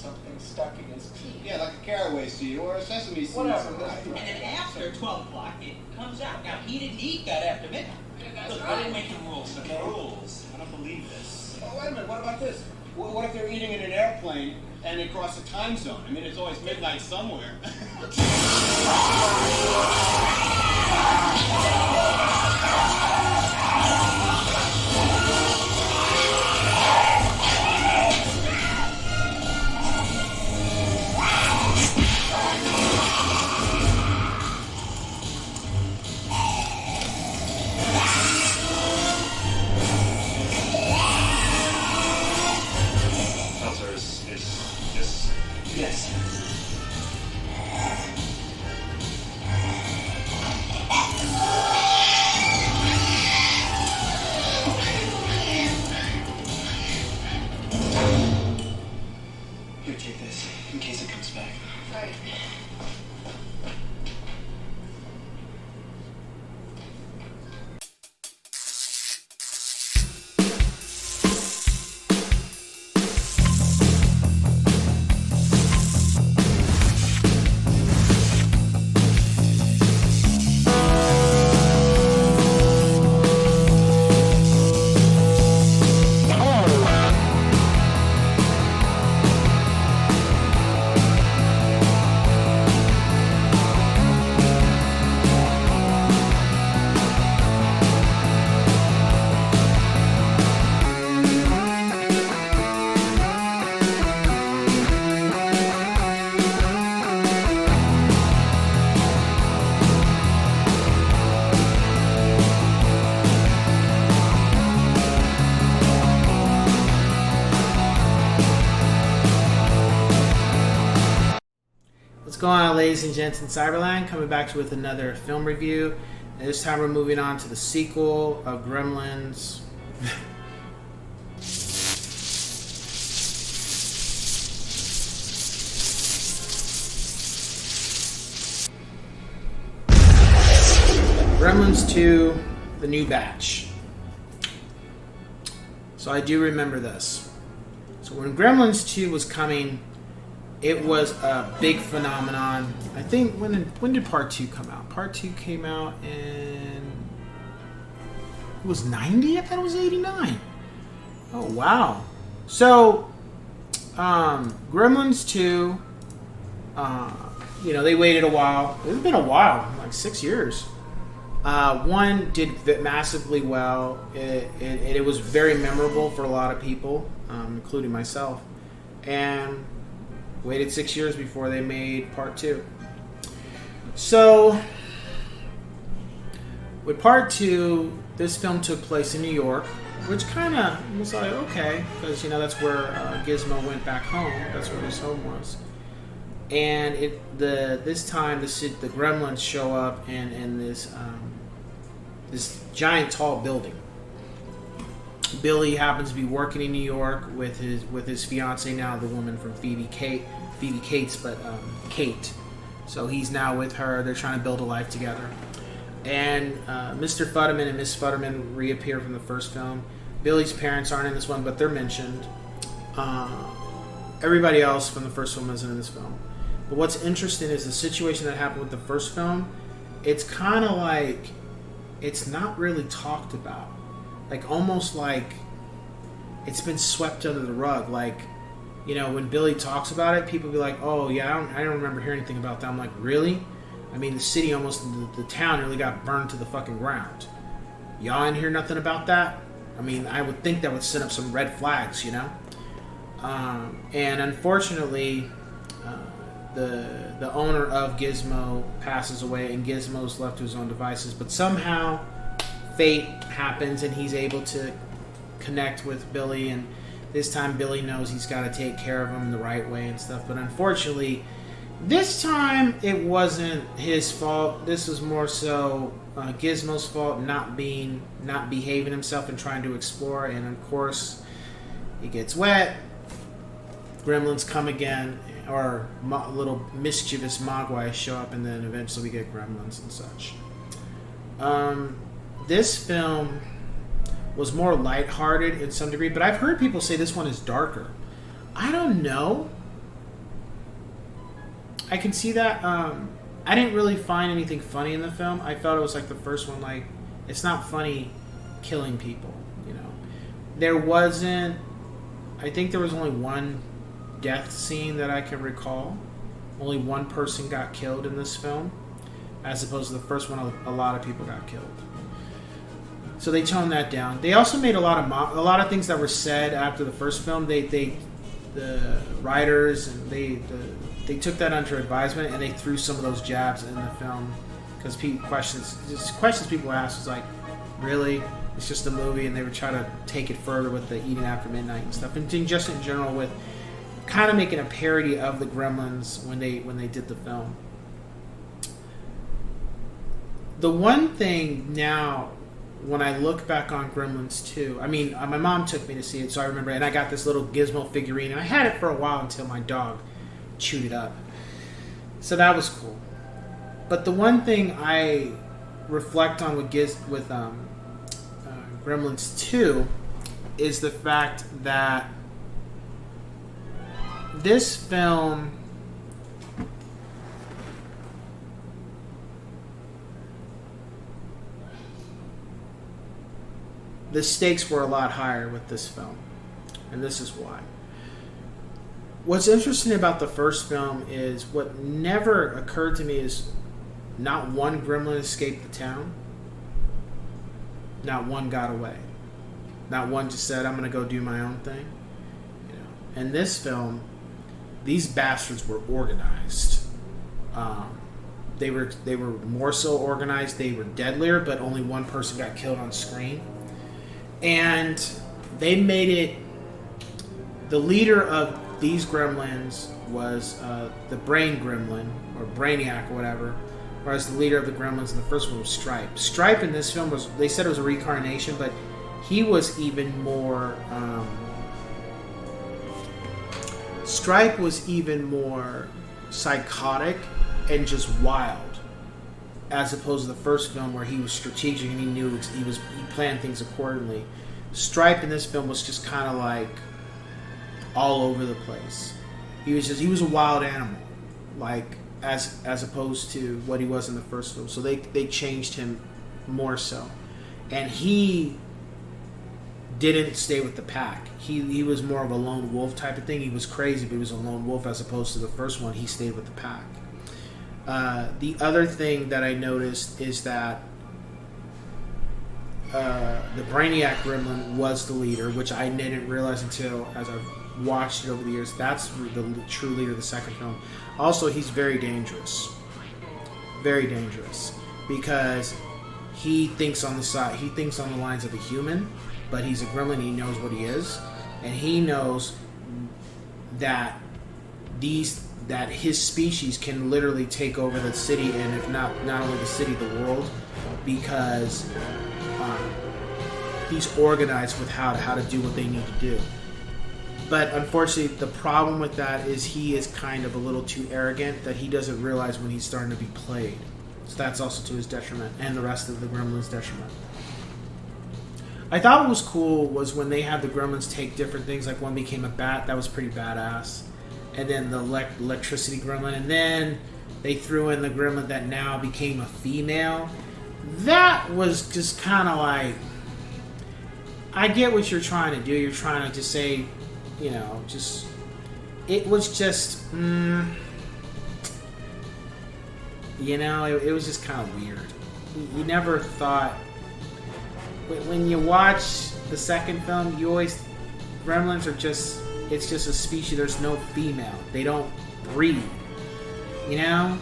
something stuck in his teeth. Yeah, like a caraway seed or a sesame seed. Whatever. And then after 12 o'clock, it comes out. Now, he didn't eat that after midnight. Look, I didn't make the rules, okay? Rules. I don't believe this. Oh, wait a minute, what about this? What if they're eating in an airplane and they cross a time zone? I mean, it's always midnight somewhere. Yes. Here, take this, in case it comes back. Right. What's going on, ladies and gents in Cyberland? Coming back to you with another film review. And this time we're moving on to the sequel of Gremlins. Gremlins 2, The New Batch. So I do remember this. So when Gremlins 2 was coming, it was a big phenomenon. I think, when did Part 2 come out? Part 2 came out in... It was 90? I thought it was 89. Oh, wow. So, Gremlins 2, they waited a while. It's been a while, like 6 years. One did massively well. It was very memorable for a lot of people, including myself. And waited 6 years before they made Part 2. So, with Part 2, this film took place in New York, which kind of was like, okay, because, that's where Gizmo went back home. That's where his home was. And this time, the Gremlins show up in this giant, tall building. Billy happens to be working in New York with his fiancee now, the woman from Phoebe Cates, but Kate. So he's now with her. They're trying to build a life together. And Mr. Futterman and Miss Futterman reappear from the first film. Billy's parents aren't in this one, but they're mentioned. Everybody else from the first film isn't in this film. But what's interesting is the situation that happened with the first film. It's kind of like it's not really talked about. Like, almost like it's been swept under the rug. Like, when Billy talks about it, people be like, oh, yeah, I don't remember hearing anything about that. I'm like, really? I mean, the city the town nearly got burned to the fucking ground. Y'all didn't hear nothing about that? I mean, I would think that would set up some red flags, And unfortunately, the owner of Gizmo passes away, and Gizmo's left to his own devices. But somehow, fate happens, and he's able to connect with Billy, and this time Billy knows he's got to take care of him the right way and stuff. But unfortunately, this time it wasn't his fault. This was more so Gizmo's fault, not behaving himself and trying to explore. And of course, he gets wet. Gremlins come again, or little mischievous Mogwai show up, and then eventually we get Gremlins and such. This film was more lighthearted in some degree, but I've heard people say this one is darker. I don't know. I can see that. I didn't really find anything funny in the film. I felt it was like the first one. Like, it's not funny killing people. You know, there wasn't. I think there was only one death scene that I can recall. Only one person got killed in this film, as opposed to the first one. A lot of people got killed. So they toned that down. They also made a lot of things that were said after the first film. The writers and they took that under advisement and they threw some of those jabs in the film because questions people asked was like, really? It's just a movie, and they would try to take it further with the eating after midnight and stuff, and just in general with kind of making a parody of the Gremlins when they did the film. The one thing now, when I look back on Gremlins 2, I mean, my mom took me to see it, so I remember, and I got this little gizmo figurine, and I had it for a while until my dog chewed it up. So that was cool. But the one thing I reflect on with Gremlins 2 is the fact that this film the stakes were a lot higher with this film, and this is why. What's interesting about the first film is what never occurred to me is not one gremlin escaped the town, not one got away, not one just said, I'm going to go do my own thing. You know, in this film, these bastards were organized. They were more so organized. They were deadlier, but only one person got killed on screen. And they made it. The leader of these gremlins was the Brain Gremlin, or Brainiac, or whatever. Whereas the leader of the gremlins in the first one was Stripe. Stripe in this film they said it was a reincarnation, but he was even more. Stripe was even more psychotic and just wild, as opposed to the first film where he was strategic and he knew he planned things accordingly. Stripe in this film was just kind of like all over the place. He was a wild animal, like as opposed to what he was in the first film. So they changed him more so, and he didn't stay with the pack. He was more of a lone wolf type of thing. He was crazy, but he was a lone wolf, as opposed to the first one. He stayed with the pack. The other thing that I noticed is that the Brainiac Gremlin was the leader, which I didn't realize until as I've watched it over the years. That's the true leader of the second film. Also, he's very dangerous. Very dangerous. Because he thinks on the lines of a human, but he's a gremlin. He knows what he is. And he knows that his species can literally take over the city, and if not only the city, the world, because he's organized with how to do what they need to do. But unfortunately, the problem with that is he is kind of a little too arrogant, that he doesn't realize when he's starting to be played. So that's also to his detriment, and the rest of the gremlins' detriment. I thought what was cool was when they had the gremlins take different things, like one became a bat. That was pretty badass. And then the electricity gremlin, and then they threw in the gremlin that now became a female. That was just kind of like, I get what you're trying to do. You're trying to just say, it was just, it was just kind of weird. You never thought, when you watch the second film, gremlins are just, it's just a species. There's no female. They don't breed, and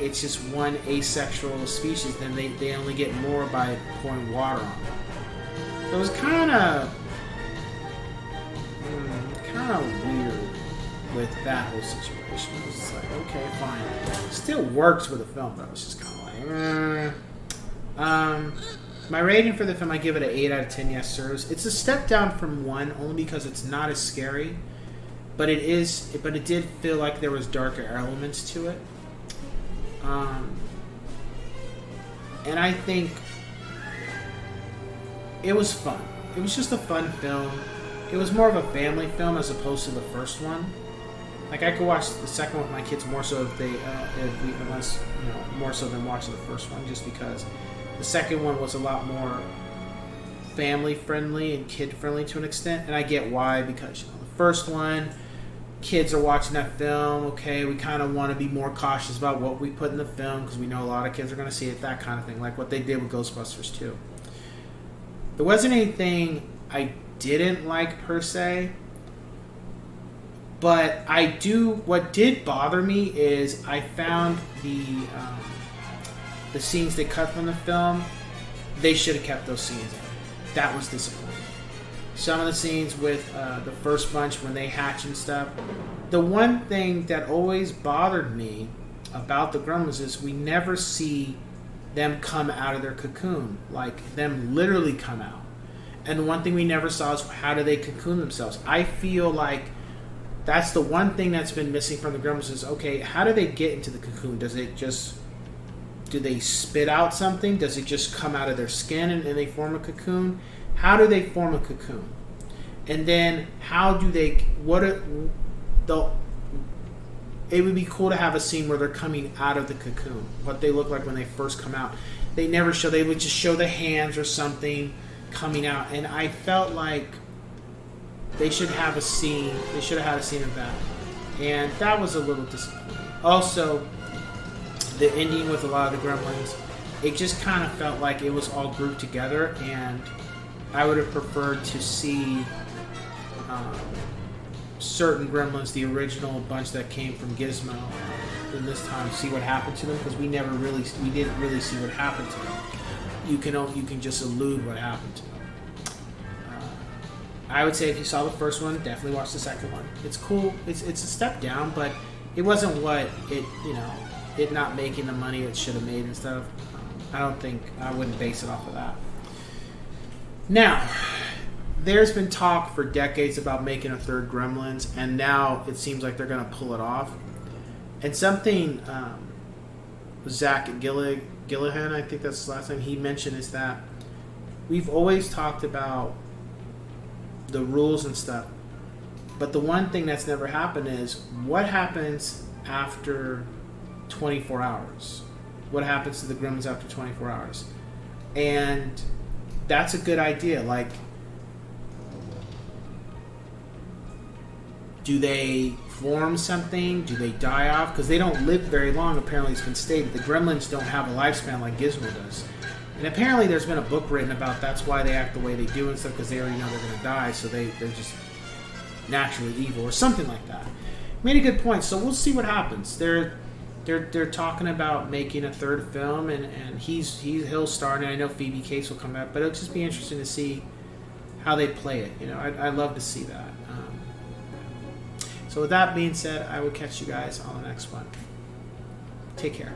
it's just one asexual species. Then they only get more by pouring water on them. So it was kind of weird with that whole situation. It was just like, okay, fine. It still works with the film, but I was just kind of like, My rating for the film, I give it an 8 out of 10 yes sirs. It's a step down from 1 only because it's not as scary, but it did feel like there was darker elements to it. And I think it was fun. It was just a fun film. It was more of a family film as opposed to the first one. like I could watch the second one with my kids more so unless more so than watching the first one, just because the second one was a lot more family friendly and kid friendly to an extent, and I get why, because the first one, kids are watching that film. Okay, we kind of want to be more cautious about what we put in the film because we know a lot of kids are going to see it, that kind of thing, like what they did with Ghostbusters 2. There wasn't anything I didn't like per se, but what did bother me is I found the scenes they cut from the film, they should have kept those scenes in. That was disappointing. Some of the scenes with the first bunch when they hatch and stuff. The one thing that always bothered me about the Gremlins is we never see them come out of their cocoon, like them literally come out. And the one thing we never saw is how do they cocoon themselves. I feel like that's the one thing that's been missing from the Gremlins is, okay, how do they get into the cocoon? Do they spit out something? Does it just come out of their skin and they form a cocoon? How do they form a cocoon? And then how do they, it would be cool to have a scene where they're coming out of the cocoon, what they look like when they first come out. They never show, they would just show the hands or something coming out, and I felt like they should have a scene, they should have had a scene of that, and that was a little disappointing. Also, the ending with a lot of the Gremlins, it just kind of felt like it was all grouped together, and I would have preferred to see certain Gremlins, the original bunch that came from Gizmo, in this time, see what happened to them, because we didn't really see what happened to them. You can just allude what happened to them. I would say if you saw the first one, definitely watch the second one. It's cool. It's a step down, but it wasn't what it not making the money it should have made and stuff. I wouldn't base it off of that. Now, there's been talk for decades about making a third Gremlins, and now it seems like they're going to pull it off. And something Zach Gillihan, I think that's his last name, he mentioned is that we've always talked about the rules and stuff, but the one thing that's never happened is what happens after 24 hours? What happens to the Gremlins after 24 hours? And that's a good idea. Like, do they form something? Do they die off? Because they don't live very long, apparently it's been stated. The Gremlins don't have a lifespan like Gizmo does. And apparently there's been a book written about that's why they act the way they do and stuff, because they already know they're going to die, so they're just naturally evil or something like that. Made a good point, so we'll see what happens. They're talking about making a third film, and he'll star in it. I know Phoebe Cates will come back, but it'll just be interesting to see how they play it. I'd love to see that. So with that being said, I will catch you guys on the next one. Take care.